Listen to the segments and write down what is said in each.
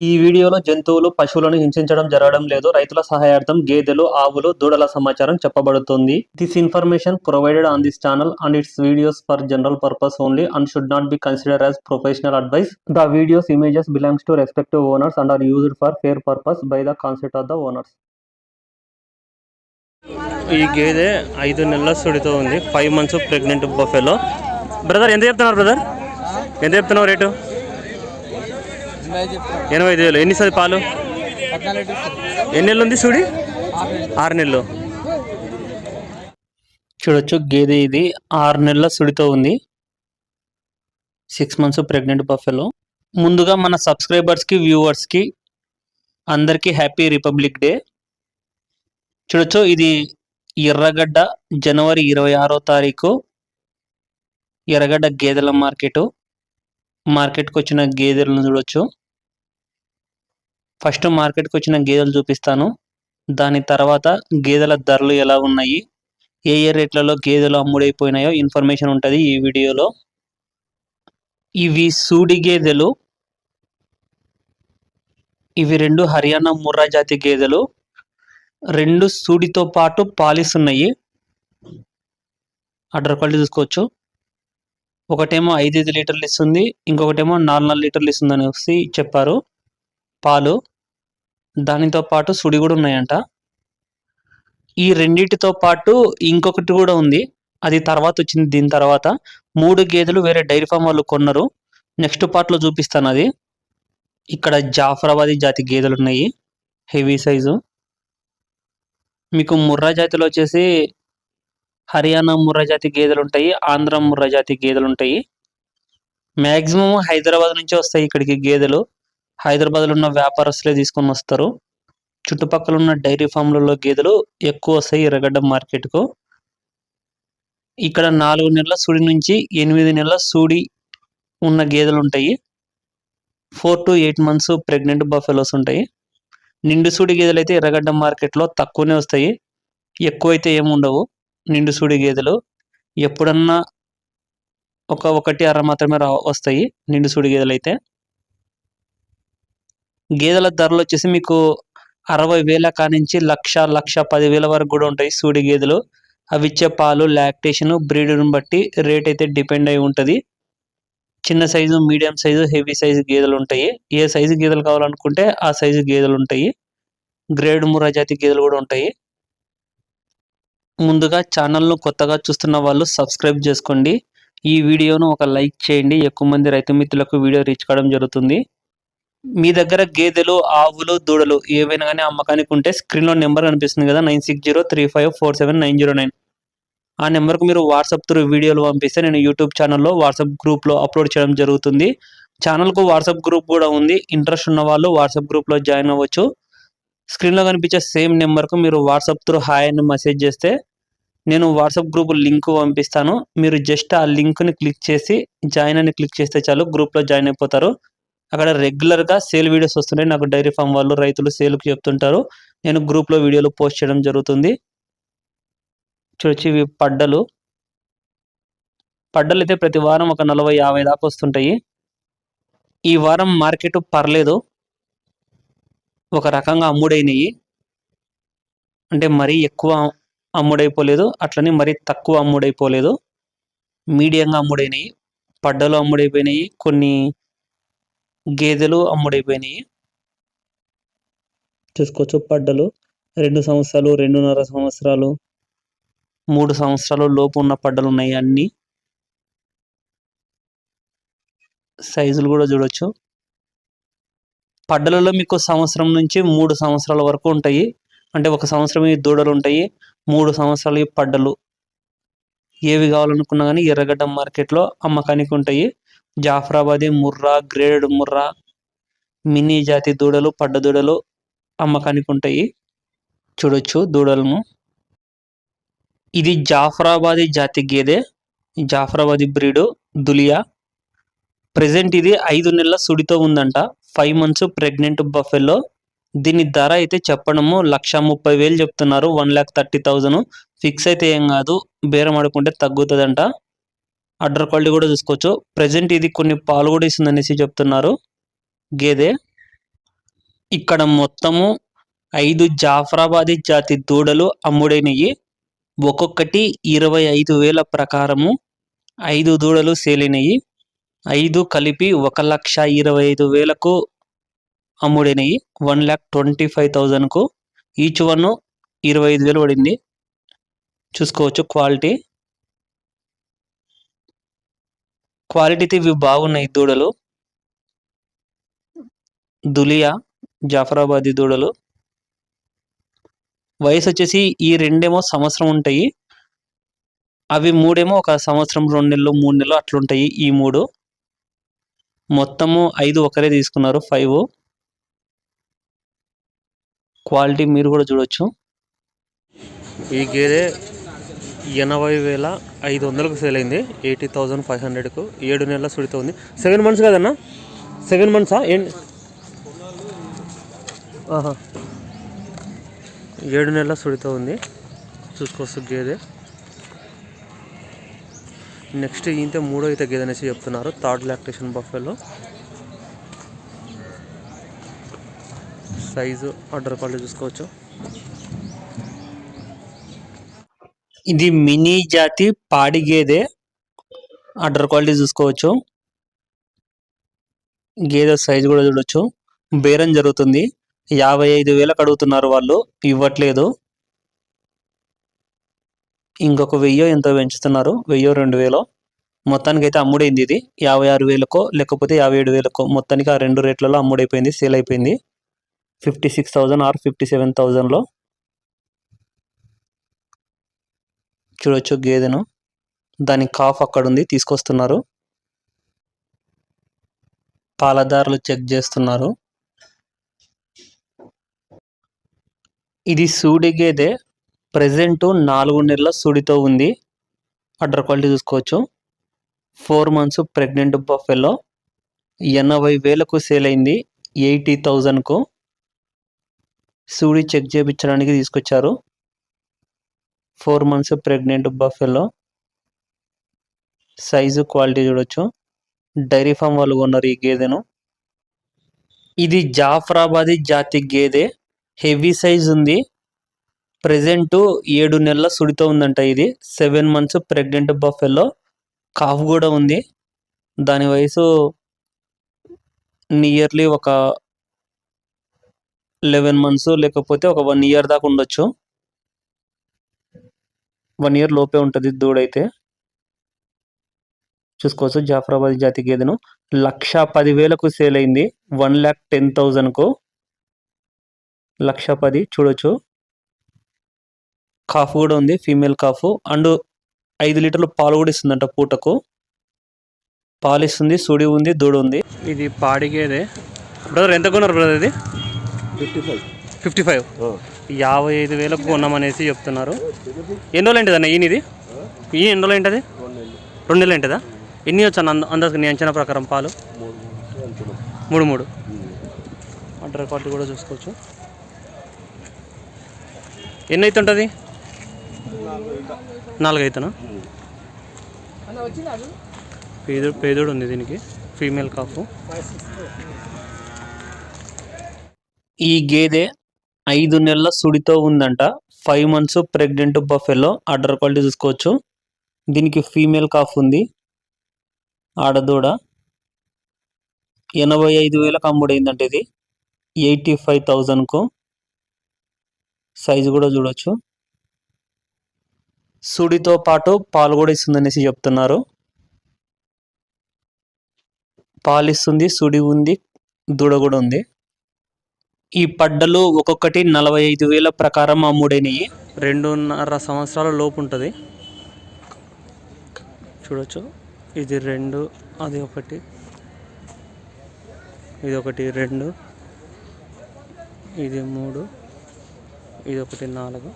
ఈ వీడియోలో జంతువులు, పశువులను హింసించడం జరగడం లేదు. రైతుల సహాయార్థం గేదెలు, ఆవులు, దూడల సమాచారం చెప్పబడుతుంది. This information provided on this channel and its videos for general purpose only and should not be considered as professional advice. The videos images belongs to respective owners and are used for fair purpose by the consent of the owners. ఈ గేదె 5 నెలల సుడితో ఉంది. 5 months pregnant buffalo. Brother ఎంత చెప్తున్నారు? Brother ఎంత చెప్తున్నావు rate? 85,000. ఎన్ని sir పాలు? ఎన్ని నెలలు ఉంది సుడి? 6 నెలలు. చూడొచ్చు గేదె ఇది 6 నెలల సుడితో ఉంది. 6 months ప్రెగ్నెంట్ బఫెలో. ముందుగా మన సబ్స్క్రైబర్స్కి, వ్యూవర్స్కి అందరికీ హ్యాపీ రిపబ్లిక్ డే. చూడొచ్చు ఇది ఎర్రగడ్డ జనవరి 26వ తారీఖు ఎర్రగడ్డ గేదెల మార్కెట్కి వచ్చిన గేదెలను చూడొచ్చు. ఫస్ట్ మార్కెట్కి వచ్చిన గేదెలు చూపిస్తాను. దాని తర్వాత గేదెల ధరలు ఎలా ఉన్నాయి, ఏ రేట్లలో గేదెలు అమ్ముడైపోయినాయో ఇన్ఫర్మేషన్ ఉంటుంది ఈ వీడియోలో. ఇవి సూడి గేదెలు. ఇవి 2 హర్యానా ముర్రా జాతి గేదెలు. 2 సూడితో పాటు పాలిస్తున్నాయి. అడ్డర్ క్వాలిటీ చూసుకోవచ్చు. ఒకటేమో 5 లీటర్లు ఇస్తుంది, ఇంకొకటేమో 4 లీటర్లు ఇస్తుంది అనేసి చెప్పారు పాలు. దానితో పాటు సుడి కూడా ఉన్నాయంట. ఈ రెండిటితో పాటు ఇంకొకటి కూడా ఉంది, అది తర్వాత వచ్చింది. దీని తర్వాత 3 గేదెలు వేరే డైరీ ఫామ్ వాళ్ళు కొన్నారు. నెక్స్ట్ పార్ట్లో చూపిస్తాను అది. ఇక్కడ జాఫరాబాదీ జాతి గేదెలు ఉన్నాయి, హెవీ సైజు. మీకు ముర్రా జాతిలో వచ్చేసి హర్యానా ముర్రా జాతి గేదెలు ఉంటాయి, ఆంధ్ర ముర్రా జాతి గేదెలు ఉంటాయి. మ్యాక్సిమం హైదరాబాద్ నుంచి వస్తాయి ఇక్కడికి గేదెలు. హైదరాబాద్లో ఉన్న వ్యాపారస్తులే తీసుకొని వస్తారు. చుట్టుపక్కల ఉన్న డైరీ ఫామ్లలో గేదెలు ఎక్కువ వస్తాయి ఎర్రగడ్డ మార్కెట్కు. ఇక్కడ 4 నెలల సూడి నుంచి 8 నెలల సూడి ఉన్న గేదెలు ఉంటాయి. 4 to 8 months ప్రెగ్నెంట్ బఫెలోస్ ఉంటాయి. నిండు సూడి గేదెలు అయితే ఎర్రగడ్డ మార్కెట్లో తక్కువనే వస్తాయి, ఎక్కువైతే ఏముండవు. నిండు సూడి గేదెలు ఎప్పుడన్నా ఒకటి అర మాత్రమే వస్తాయి నిండు సూడి గేదెలు అయితే. గేదెల ధరలు వచ్చేసి మీకు 60,000 కానించి 1,10,000 వరకు కూడా ఉంటాయి సూడి గేదెలు. అవి ఇచ్చే పాలు, లాక్టేషన్, బ్రీడ్ని బట్టి రేట్ అయితే డిపెండ్ అయి ఉంటుంది. చిన్న size, medium size, heavy size గేదెలు ఉంటాయి. ఏ సైజు గేదెలు కావాలనుకుంటే ఆ సైజు గేదెలు ఉంటాయి. గ్రేడ్ ముర్రా జాతి గేదెలు కూడా ఉంటాయి. ముందుగా ఛానల్ను కొత్తగా చూస్తున్న వాళ్ళు సబ్స్క్రైబ్ చేసుకోండి. ఈ వీడియోను ఒక లైక్ చేయండి. ఎక్కువ మంది రైతు మిత్రులకు వీడియో రీచ్ కావడం జరుగుతుంది. మీ దగ్గర గేదెలు, ఆవులు, దూడలు ఏవైనా కానీ అమ్మకానికి ఉంటే స్క్రీన్లో నెంబర్ కనిపిస్తుంది కదా, 9603547909. ఆ నెంబర్కు మీరు వాట్సాప్ త్రూ వీడియోలు పంపిస్తే నేను యూట్యూబ్ ఛానల్లో, వాట్సాప్ గ్రూప్లో అప్లోడ్ చేయడం జరుగుతుంది. ఛానల్కు వాట్సాప్ గ్రూప్ కూడా ఉంది. ఇంట్రెస్ట్ ఉన్న వాళ్ళు వాట్సాప్ గ్రూప్లో జాయిన్ అవ్వచ్చు. స్క్రీన్లో కనిపించే సేమ్ నెంబర్కు మీరు వాట్సాప్ త్రూ హాయ్ అని మెసేజ్ చేస్తే నేను వాట్సాప్ గ్రూప్ లింక్ పంపిస్తాను. మీరు జస్ట్ ఆ లింక్ని క్లిక్ చేసి జాయిన్ అని క్లిక్ చేస్తే చాలు, గ్రూప్లో జాయిన్ అయిపోతారు. అక్కడ రెగ్యులర్గా సేల్ వీడియోస్ వస్తుంటాయి. నాకు డైరీ ఫామ్ వాళ్ళు, రైతులు సేల్కి చెప్తుంటారు. నేను గ్రూప్లో వీడియోలు పోస్ట్ చేయడం జరుగుతుంది. చూడొచ్చు ఇవి పడ్డలు అయితే ప్రతి వారం ఒక 40-50 దాకా వస్తుంటాయి. ఈ వారం మార్కెట్ పర్లేదు, ఒక రకంగా అమ్ముడైనవి. అంటే మరీ ఎక్కువ అమ్ముడైపోలేదు, అట్లనే మరీ తక్కువ అమ్ముడైపోలేదు, మీడియంగా అమ్ముడైనవి. పడ్డలు అమ్ముడైపోయినాయి, కొన్ని గేదెలు అమ్ముడైపోయినాయి. చూసుకోవచ్చు పడ్డలు 2 సంవత్సరాలు, 2.5 సంవత్సరాలు, 3 సంవత్సరాలు లోపు ఉన్న పడ్డలు ఉన్నాయి. అన్ని సైజులు కూడా చూడొచ్చు. పడ్డలలో మీకు సంవత్సరం నుంచి 3 సంవత్సరాల వరకు ఉంటాయి. అంటే 1 సంవత్సరం ఈ దూడలు ఉంటాయి, 3 సంవత్సరాలు ఈ పడ్డలు. ఏవి కావాలనుకున్నా కానీ ఎర్రగడ్డ మార్కెట్లో అమ్మకానికి ఉంటాయి. జాఫరాబాదీ ముర్రా, గ్రేడ్ ముర్రా, మినీ జాతి దూడలు, పడ్డ దూడలు అమ్మకానికి ఉంటాయి. చూడొచ్చు దూడలను. ఇది జాఫరాబాదీ జాతి గేదె, జాఫరాబాదీ బ్రీడు, దులియా. ప్రెజెంట్ ఇది 5 నెలల సుడితో ఉందంట. 5 months ప్రెగ్నెంట్ బఫెల్లో. దీని ధర అయితే చెప్పడము 1,30,000 చెప్తున్నారు, 1,30,000. ఫిక్స్ అయితే ఏం కాదు, బేరం ఆడుకుంటే తగ్గుతుందంట. అడ్డర్ క్వాలిటీ కూడా చూసుకోవచ్చు. ప్రెజెంట్ ఇది కొన్ని పాలు కూడా ఇస్తుంది అనేసి చెప్తున్నారు గేదె. ఇక్కడ మొత్తము 5 జాఫ్రాబాదీ జాతి దూడలు అమ్ముడైనవి. ఒక్కొక్కటి 25,000 ప్రకారము 5 దూడలు సేలినవి. 5 కలిపి 1,25,000కు అమ్ముడైనవి. 1,25,000కు ఈచ్ వన్ 25,000 పడింది. చూసుకోవచ్చు క్వాలిటీ ఇవి బాగున్నాయి దూడలు. దులియా జాఫరాబాదీ దూడలు. వయసు వచ్చేసి ఈ రెండేమో సంవత్సరం ఉంటాయి, అవి మూడేమో ఒక సంవత్సరం 2 నెలలు 3 నెలలు అట్లుంటాయి. ఈ 3 మొత్తము 5 ఒకరే తీసుకున్నారు. 5 క్వాలిటీ మీరు కూడా చూడొచ్చు. ఈ గేదె 80,500కు సేల్ అయింది. 80,500కు 7 నెలల సుడితో ఉంది. 7 months కదన్నా? 7 months 7 నెలల సుడితో ఉంది. చూసుకోవచ్చు గేదె. నెక్స్ట్ ఇంతే 3వ ఈత గేదె అనేసి చెప్తున్నారు. Third lactation buffalo. Size order quality చూసుకోవచ్చు. ఇది మినీ జాతి పాడి గేదె. ఆర్డర్ క్వాలిటీ చూసుకోవచ్చు. గేదె సైజు కూడా చూడొచ్చు. బేరం జరుగుతుంది. 55,000కు అడుగుతున్నారు వాళ్ళు, ఇవ్వట్లేదు. ఇంకొక 1,000 ఎంతో పెంచుతున్నారు. 1,000 2,000 మొత్తానికి అయితే అమ్ముడైంది. ఇది 56,000కో లేకపోతే 57,000కో మొత్తానికి ఆ 2 రేట్లలో అమ్ముడైపోయింది, సేల్ అయిపోయింది. 56,000 ఆర్ 57,000లో చూడొచ్చు గేదెను. దాని కాఫ్ అక్కడ ఉంది, తీసుకొస్తున్నారు. పాలదారులు చెక్ చేస్తున్నారు. ఇది సూడి గేదె. ప్రెజెంట్ 4 నెలల సూడితో ఉంది. ఆర్డర్ క్వాలిటీ చూసుకోవచ్చు. 4 months ప్రెగ్నెంట్ బఫెలో. 80,000కు సేల్ అయింది. 80,000కు సూడి చెక్ చేయించడానికి తీసుకొచ్చారు. 4 months pregnant buffalo. Size quality చూడొచ్చు. డైరీ ఫామ్ వాళ్ళు కొన్నారు ఈ గేదెను. ఇది జాఫ్రాబాదీ జాతి గేదె. హెవీ సైజ్ ఉంది. ప్రెజెంట్ 7 నెలల సుడితో ఉందంట. ఇది 7 months ప్రెగ్నెంట్ బఫెలో. కాఫ్ కూడా ఉంది. దాని వయసు నియర్లీ ఒక 11 months లేకపోతే ఒక 1 year దాకా ఉండొచ్చు. 1 year లోపే ఉంటుంది దూడైతే. చూసుకోవచ్చు జాఫ్రాబాదీ జాతి గేదెను. 1,10,000కు సేల్ అయింది. 1,10,000కు 1,10,000 చూడొచ్చు. కాఫ్ కూడా ఉంది, ఫీమేల్ కాఫ్. అండ్ 5 లీటర్లు పాలు కూడా ఇస్తుందంట పూటకు. పాలు ఇస్తుంది, సుడి ఉంది, దూడ ఉంది. ఇది పాడి గేదె. బ్రదర్ ఎంత కొన్నారు బ్రదర్ ఇది? 55. 55,000కు కొన్నామనేసి చెప్తున్నారు. ఎన్ని రోజులు ఏంటిది అన్న ఈయనది? ఈ ఎన్ని రోజులు ఏంటది? 2 నెలలు ఏంటిదా? ఎన్ని వచ్చాను అందరికి నీ అంచనా ప్రకారం పాలు? 3. ఆర్డర్ క్వాలిటీ కూడా చూసుకోవచ్చు. ఎన్ని అయితే ఉంటుంది? 4 అవుతానా? పేదోడు ఉంది దీనికి. Female cough. ఈ గేదె 5 నెలల సుడితో ఉందంట. 5 months pregnant buffalo. Order quality చూసుకోవచ్చు. దీనికి ఫీమేల్ కాఫ్ ఉంది. ఆడదూడ. 85,000కు అమ్ముడైందంటే ఇది 85,000కు. సైజు కూడా చూడొచ్చు. సుడితో పాటు పాలు కూడా ఇస్తుందనేసి చెప్తున్నారు. పాలు ఇస్తుంది, సుడి ఉంది, దూడ కూడా ఉంది. ఈ పడ్డలు ఒక్కొక్కటి 45,000 ప్రకారం అమ్ముడైనవి. 2.5 సంవత్సరాల లోపు ఉంటుంది. చూడొచ్చు. ఇది 2, అది 1, ఇది 1, 2, ఇది 3, ఇది 1,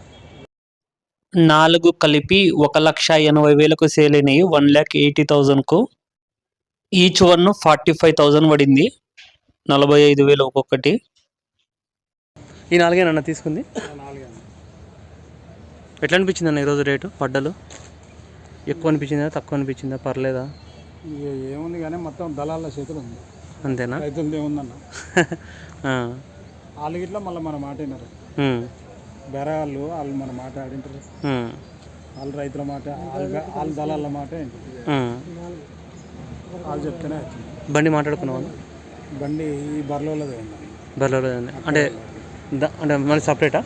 4 కలిపి 1,80,000కు సేల్ అయినాయి. 1,80,000కు. ఈచ్ వన్ 45,000 పడింది. 45,000 ఒక్కొక్కటి. ఈ 4 తీసుకుంది. ఎట్లా అనిపించింది అన్న ఈరోజు రేటు? పడ్డలు ఎక్కువ అనిపించిందా, తక్కువ అనిపించిందా, పర్లేదా? ఏముంది కానీ మొత్తం దళాల చేతులు ఉంది. అంతేనా? రైతులది ఏముందన్న. వాళ్ళు గిట్లా మళ్ళీ మన మాట విన్నారు. బేరే వాళ్ళు మన మాట ఆడింటారు. వాళ్ళు రైతుల మాట, వాళ్ళ దళాల మాట ఏంటి వాళ్ళు చెప్తేనే వచ్చింది. బండి మాట్లాడుకున్నావు? బండి ఈ బర్లోదే బర్లో అంటే అంటే మళ్ళీ సపరేటా?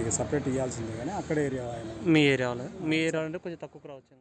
ఇక సపరేట్ ఇవ్వాల్సిందే కానీ అక్కడ ఏరియా మీ ఏరియా అంటే కొంచెం తక్కువ రావచ్చు.